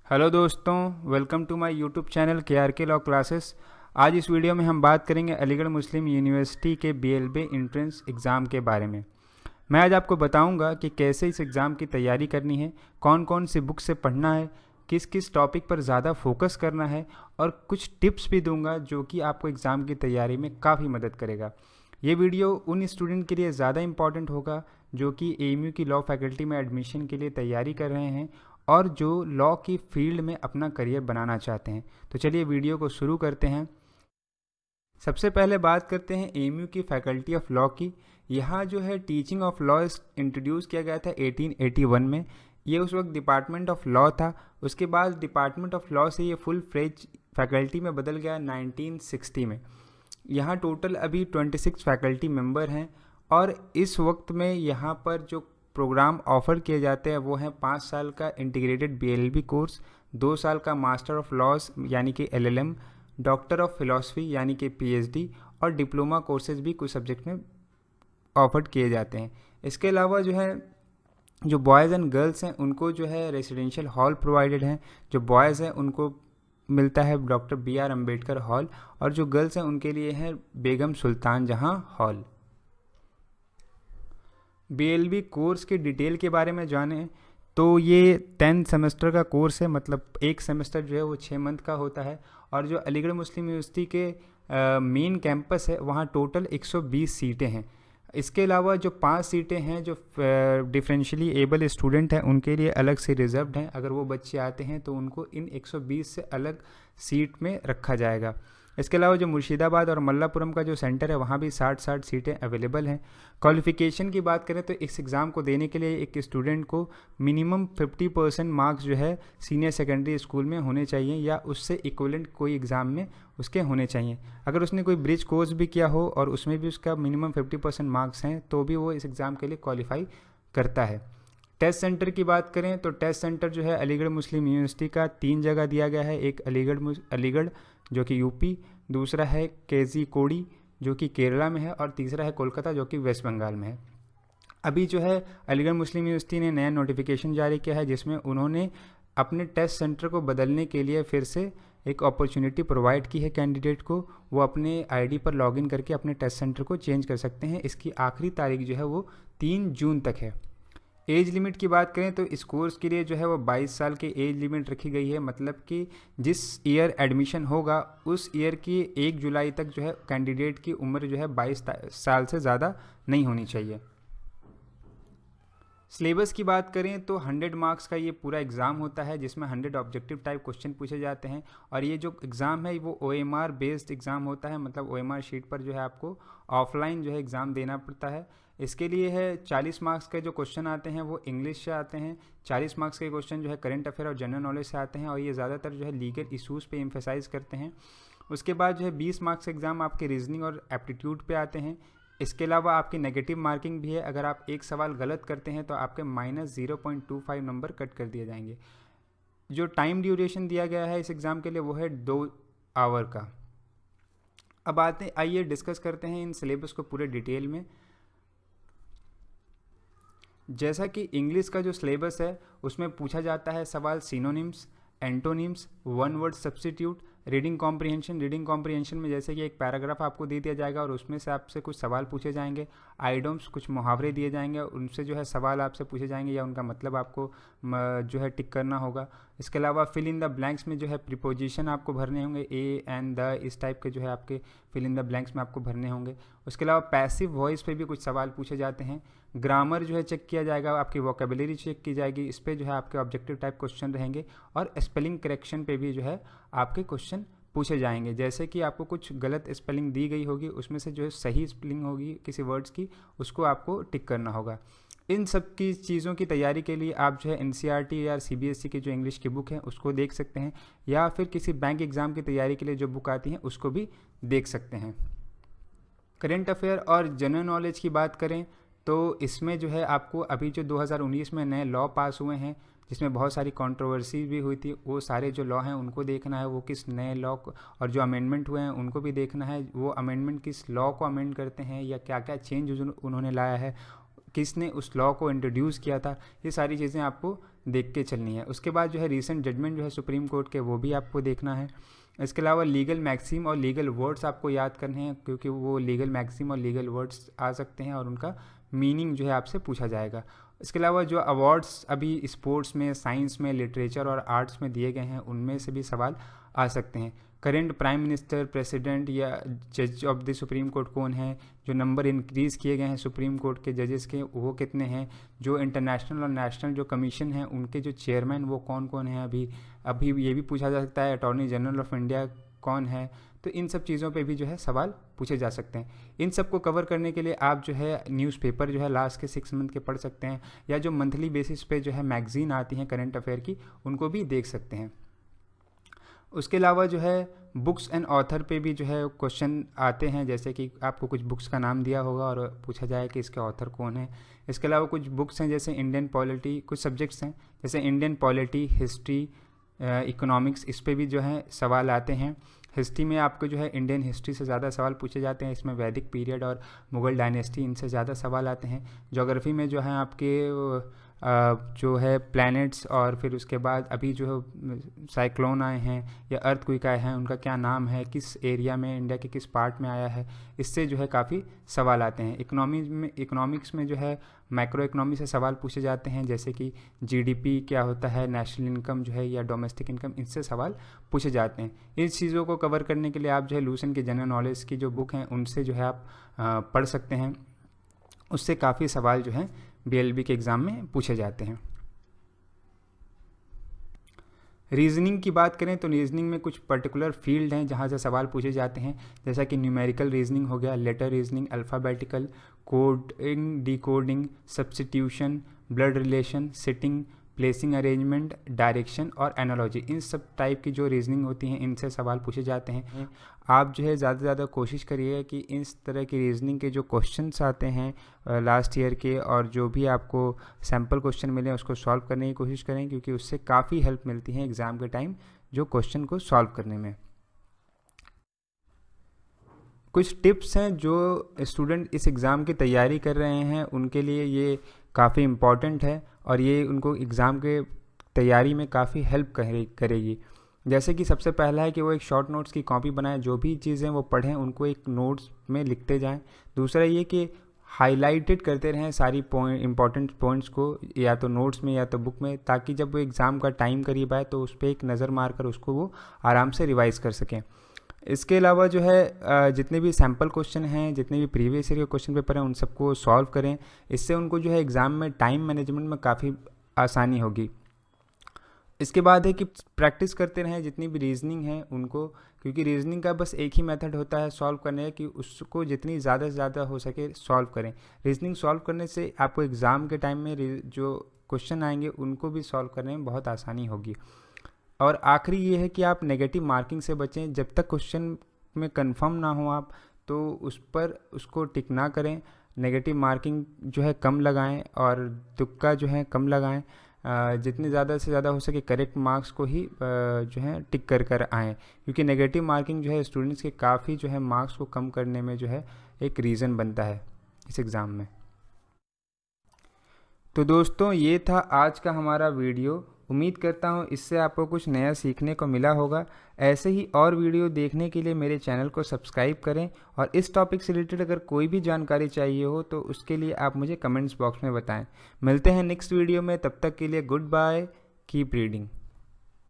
Hello दोस्तों, welcome to my YouTube channel के law classes. आज इस वीडियो में हम बात करेंगे अलीगढ़ मुस्लिम यूनिवर्सिटी के बीएलबी एंट्रेंस एग्ज़ाम के बारे में। मैं आज आपको बताऊंगा कि कैसे इस एग्ज़ाम की तैयारी करनी है, कौन कौन सी बुक से पढ़ना है, किस किस टॉपिक पर ज़्यादा फोकस करना है और कुछ टिप्स भी दूंगा जो कि आपको एग्ज़ाम की तैयारी में काफ़ी मदद करेगा। ये वीडियो उन स्टूडेंट के लिए ज़्यादा इंपॉर्टेंट होगा जो कि एएमयू की लॉ फैकल्टी में एडमिशन के लिए तैयारी कर रहे हैं और जो लॉ की फील्ड में अपना करियर बनाना चाहते हैं। तो चलिए वीडियो को शुरू करते हैं। सबसे पहले बात करते हैं एएमयू की फैकल्टी ऑफ लॉ की। यहाँ जो है टीचिंग ऑफ लॉ इंट्रोड्यूस किया गया था 1881 में। ये उस वक्त डिपार्टमेंट ऑफ लॉ था। उसके बाद डिपार्टमेंट ऑफ लॉ से ये फुल फ्लेज फैकल्टी में बदल गया 1960 में। यहाँ टोटल अभी 26 फैकल्टी मेंबर हैं और इस वक्त में यहाँ पर जो प्रोग्राम ऑफर किए जाते हैं वो हैं 5 साल का इंटीग्रेटेड बीएलबी कोर्स, 2 साल का मास्टर ऑफ लॉज यानी कि एलएलएम, डॉक्टर ऑफ फिलॉसफी यानी कि पीएचडी और डिप्लोमा कोर्सेज भी कुछ सब्जेक्ट में ऑफर किए जाते हैं। इसके अलावा जो है जो बॉयज़ एंड गर्ल्स हैं उनको जो है रेसिडेंशियल हॉल प्रोवाइडेड हैं। जो बॉयज़ हैं उनको मिलता है डॉक्टर BR अम्बेडकर हॉल और जो गर्ल्स हैं उनके लिए है बेगम सुल्तान जहां हॉल। बीएलबी कोर्स के डिटेल के बारे में जानें तो ये 10 सेमेस्टर का कोर्स है, मतलब एक सेमेस्टर जो है वो 6 मंथ का होता है। और जो अलीगढ़ मुस्लिम यूनिवर्सिटी के मेन कैंपस है वहाँ टोटल 120 सीटें हैं। इसके अलावा जो 5 सीटें हैं जो डिफरेंशियली एबल स्टूडेंट हैं उनके लिए अलग से रिजर्व्ड हैं। अगर वो बच्चे आते हैं तो उनको इन 120 से अलग सीट में रखा जाएगा। इसके अलावा जो मुर्शिदाबाद और मल्लापुरम का जो सेंटर है वहाँ भी 60 सीटें अवेलेबल हैं। क्वालिफ़िकेशन की बात करें तो इस एग्ज़ाम को देने के लिए एक स्टूडेंट को मिनिमम 50% मार्क्स जो है सीनियर सेकेंडरी स्कूल में होने चाहिए या उससे इक्विवेलेंट कोई एग्ज़ाम में उसके होने चाहिए। अगर उसने कोई ब्रिज कोर्स भी किया हो और उसमें भी उसका मिनिमम 50% मार्क्स हैं तो भी वो इस एग्ज़ाम के लिए क्वालिफाई करता है। टेस्ट सेंटर की बात करें तो टेस्ट सेंटर जो है अलीगढ़ मुस्लिम यूनिवर्सिटी का 3 जगह दिया गया है। एक अलीगढ़ जो कि यूपी, दूसरा है कोझिकोड जो कि केरला में है और तीसरा है कोलकाता जो कि वेस्ट बंगाल में है। अभी जो है अलीगढ़ मुस्लिम यूनिवर्सिटी ने नया नोटिफिकेशन जारी किया है जिसमें उन्होंने अपने टेस्ट सेंटर को बदलने के लिए फिर से एक अपॉर्चुनिटी प्रोवाइड की है कैंडिडेट को। वो अपने आईडी पर लॉगिन करके अपने टेस्ट सेंटर को चेंज कर सकते हैं। इसकी आखिरी तारीख जो है वो 3 जून तक है। एज लिमिट की बात करें तो इस कोर्स के लिए जो है वो 22 साल की एज लिमिट रखी गई है। मतलब कि जिस ईयर एडमिशन होगा उस ईयर की 1 जुलाई तक जो है कैंडिडेट की उम्र जो है 22 साल से ज़्यादा नहीं होनी चाहिए। सिलेबस की बात करें तो 100 मार्क्स का ये पूरा एग्ज़ाम होता है जिसमें 100 ऑब्जेक्टिव टाइप क्वेश्चन पूछे जाते हैं। और ये जो एग्ज़ाम है वो OMR बेस्ड एग्ज़ाम होता है, मतलब OMR शीट पर जो है आपको ऑफलाइन जो है एग्ज़ाम देना पड़ता है। इसके लिए है 40 मार्क्स के जो क्वेश्चन आते हैं वो इंग्लिश से आते हैं, 40 मार्क्स के क्वेश्चन जो है करंट अफेयर और जनरल नॉलेज से आते हैं और ये ज़्यादातर जो है लीगल इशूज़ पे एम्फेसाइज करते हैं। उसके बाद जो है 20 मार्क्स एग्ज़ाम आपके रीजनिंग और एप्टीट्यूड पे आते हैं। इसके अलावा आपकी नेगेटिव मार्किंग भी है। अगर आप एक सवाल गलत करते हैं तो आपके -0.25 नंबर कट कर दिए जाएंगे। जो टाइम ड्यूरेशन दिया गया है इस एग्ज़ाम के लिए वो है 2 आवर का। अब आइए डिस्कस करते हैं इन सिलेबस को पूरे डिटेल में। जैसा कि इंग्लिश का जो सिलेबस है उसमें पूछा जाता है सवाल synonyms, antonyms, one word substitute, reading comprehension में जैसे कि एक पैराग्राफ आपको दे दिया जाएगा और उसमें से आपसे कुछ सवाल पूछे जाएंगे। आइडोम्स कुछ मुहावरे दिए जाएंगे और उनसे जो है सवाल आपसे पूछे जाएंगे या उनका मतलब आपको जो है टिक करना होगा। इसके अलावा फिल इन द ब्लैंक्स में जो है प्रीपोजिशन आपको भरने होंगे, ए एंड द, इस टाइप के जो है आपके फिल इन द ब्लैंक्स में आपको भरने होंगे। उसके अलावा पैसिव वॉइस पे भी कुछ सवाल पूछे जाते हैं। ग्रामर जो है चेक किया जाएगा, आपकी वोकेबलरी चेक की जाएगी, इस पर जो है आपके ऑब्जेक्टिव टाइप क्वेश्चन रहेंगे। और स्पेलिंग करेक्शन पे भी जो है आपके क्वेश्चन पूछे जाएंगे। जैसे कि आपको कुछ गलत स्पेलिंग दी गई होगी उसमें से जो है सही स्पेलिंग होगी किसी वर्ड्स की उसको आपको टिक करना होगा। इन सब की चीज़ों की तैयारी के लिए आप जो है NCERT या CBSE की जो इंग्लिश की बुक है उसको देख सकते हैं या फिर किसी बैंक एग्ज़ाम की तैयारी के लिए जो बुक आती हैं उसको भी देख सकते हैं। करेंट अफेयर और जनरल नॉलेज की बात करें तो इसमें जो है आपको अभी जो 2019 में नए लॉ पास हुए हैं जिसमें बहुत सारी कंट्रोवर्सी भी हुई थी, वो सारे जो लॉ हैं उनको देखना है, वो किस नए लॉ और जो अमेंडमेंट हुए हैं उनको भी देखना है, वो अमेंडमेंट किस लॉ को अमेंड करते हैं या क्या क्या चेंज उन्होंने लाया है। किसने उस लॉ को इंट्रोड्यूस किया था, ये सारी चीज़ें आपको देख के चलनी है। उसके बाद जो है रीसेंट जजमेंट जो है सुप्रीम कोर्ट के, वो भी आपको देखना है। इसके अलावा लीगल मैक्सिम और लीगल वर्ड्स आपको याद करने हैं, क्योंकि वो लीगल मैक्सिम और लीगल वर्ड्स आ सकते हैं और उनका मीनिंग जो है आपसे पूछा जाएगा। इसके अलावा जो अवार्ड्स अभी स्पोर्ट्स में, साइंस में, लिटरेचर और आर्ट्स में दिए गए हैं, उनमें से भी सवाल आ सकते हैं। करेंट प्राइम मिनिस्टर, प्रेसिडेंट या जज ऑफ द सुप्रीम कोर्ट कौन है, जो नंबर इंक्रीज़ किए गए हैं सुप्रीम कोर्ट के जजेस के वो कितने हैं, जो इंटरनेशनल और नेशनल जो कमीशन हैं उनके जो चेयरमैन वो कौन कौन हैं, अभी ये भी पूछा जा सकता है अटॉर्नी जनरल ऑफ इंडिया कौन है। तो इन सब चीज़ों पे भी जो है सवाल पूछे जा सकते हैं। इन सब को कवर करने के लिए आप जो है न्यूज़पेपर जो है लास्ट के 6 मंथ के पढ़ सकते हैं, या जो मंथली बेसिस पे जो है मैगज़ीन आती हैं करंट अफेयर की, उनको भी देख सकते हैं। उसके अलावा जो है बुक्स एंड ऑथर पे भी जो है क्वेश्चन आते हैं, जैसे कि आपको कुछ बुक्स का नाम दिया होगा और पूछा जाए कि इसके ऑथर कौन है। इसके अलावा कुछ बुक्स हैं जैसे इंडियन पॉलिटी, कुछ सब्जेक्ट्स हैं जैसे इंडियन पॉलिटी, हिस्ट्री, इकोनॉमिक्स, इस पे भी जो है सवाल आते हैं। हिस्ट्री में आपको जो है इंडियन हिस्ट्री से ज़्यादा सवाल पूछे जाते हैं, इसमें वैदिक पीरियड और मुग़ल डायनेस्टी, इनसे ज़्यादा सवाल आते हैं। ज्योग्राफी में जो है आपके जो है प्लैनेट्स, और फिर उसके बाद अभी जो साइक्लोन आए हैं या अर्थक्वेक आए हैं उनका क्या नाम है, किस एरिया में, इंडिया के किस पार्ट में आया है, इससे जो है काफ़ी सवाल आते हैं। इकोनॉमिक्स में जो है मैक्रो इकोनॉमी से सवाल पूछे जाते हैं, जैसे कि जीडीपी क्या होता है, नेशनल इनकम जो है या डोमेस्टिक इनकम, इनसे सवाल पूछे जाते हैं। इस चीज़ों को कवर करने के लिए आप जो है लूसेंट की जनरल नॉलेज की जो बुक हैं उनसे जो है आप पढ़ सकते हैं, उससे काफ़ी सवाल जो है बीएलबी के एग्ज़ाम में पूछे जाते हैं। रीजनिंग की बात करें तो रीजनिंग में कुछ पर्टिकुलर फील्ड हैं जहाँ से सवाल पूछे जाते हैं, जैसा कि न्यूमेरिकल रीजनिंग हो गया, letter reasoning, alphabetical, coding, decoding, substitution, blood relation, sitting, placing arrangement, direction और एनालॉजी, इन सब टाइप की जो रीजनिंग होती हैं इनसे सवाल पूछे जाते हैं। आप जो है ज़्यादा से ज़्यादा कोशिश करिए कि इस तरह की रीजनिंग के जो क्वेश्चंस आते हैं लास्ट ईयर के, और जो भी आपको सैम्पल क्वेश्चन मिले उसको सॉल्व करने की कोशिश करें, क्योंकि उससे काफ़ी हेल्प मिलती है एग्ज़ाम के टाइम जो क्वेश्चन को सॉल्व करने में। कुछ टिप्स हैं जो स्टूडेंट इस एग्ज़ाम की तैयारी कर रहे हैं उनके लिए ये काफ़ी इम्पॉर्टेंट है और ये उनको एग्ज़ाम के तैयारी में काफ़ी हेल्प करेगी। जैसे कि सबसे पहला है कि वो एक शॉर्ट नोट्स की कॉपी बनाएं, जो भी चीज़ें वो पढ़ें उनको एक नोट्स में लिखते जाएं। दूसरा ये कि हाईलाइटेड करते रहें सारी इंपॉर्टेंट पॉइंट्स को, या तो नोट्स में या तो बुक में, ताकि जब वो एग्ज़ाम का टाइम करीब आए तो उस पर एक नज़र मार कर उसको वो आराम से रिवाइज़ कर सकें। इसके अलावा जो है जितने भी सैम्पल क्वेश्चन हैं, जितने भी प्रीवियस ईयर के क्वेश्चन पेपर हैं, उन सबको सॉल्व करें। इससे उनको जो है एग्ज़ाम में टाइम मैनेजमेंट में काफ़ी आसानी होगी। इसके बाद है कि प्रैक्टिस करते रहें जितनी भी रीजनिंग है उनको, क्योंकि रीजनिंग का बस एक ही मेथड होता है सॉल्व करने का, कि उसको जितनी ज़्यादा से ज़्यादा हो सके सॉल्व करें। रीजनिंग सॉल्व करने से आपको एग्ज़ाम के टाइम में जो क्वेश्चन आएंगे उनको भी सॉल्व करने में बहुत आसानी होगी। और आखिरी ये है कि आप नेगेटिव मार्किंग से बचें। जब तक क्वेश्चन में कंफर्म ना हो आप, तो उस पर उसको टिक ना करें। नेगेटिव मार्किंग जो है कम लगाएं और तुक्का जो है कम लगाएं। जितने ज़्यादा से ज़्यादा हो सके करेक्ट मार्क्स को ही जो है टिक कर आएँ, क्योंकि नेगेटिव मार्किंग जो है स्टूडेंट्स के काफ़ी जो है मार्क्स को कम करने में जो है एक रीज़न बनता है इस एग्ज़ाम में। तो दोस्तों ये था आज का हमारा वीडियो। उम्मीद करता हूँ इससे आपको कुछ नया सीखने को मिला होगा। ऐसे ही और वीडियो देखने के लिए मेरे चैनल को सब्सक्राइब करें, और इस टॉपिक से रिलेटेड अगर कोई भी जानकारी चाहिए हो तो उसके लिए आप मुझे कमेंट्स बॉक्स में बताएं। मिलते हैं नेक्स्ट वीडियो में, तब तक के लिए गुड बाय, कीप रीडिंग।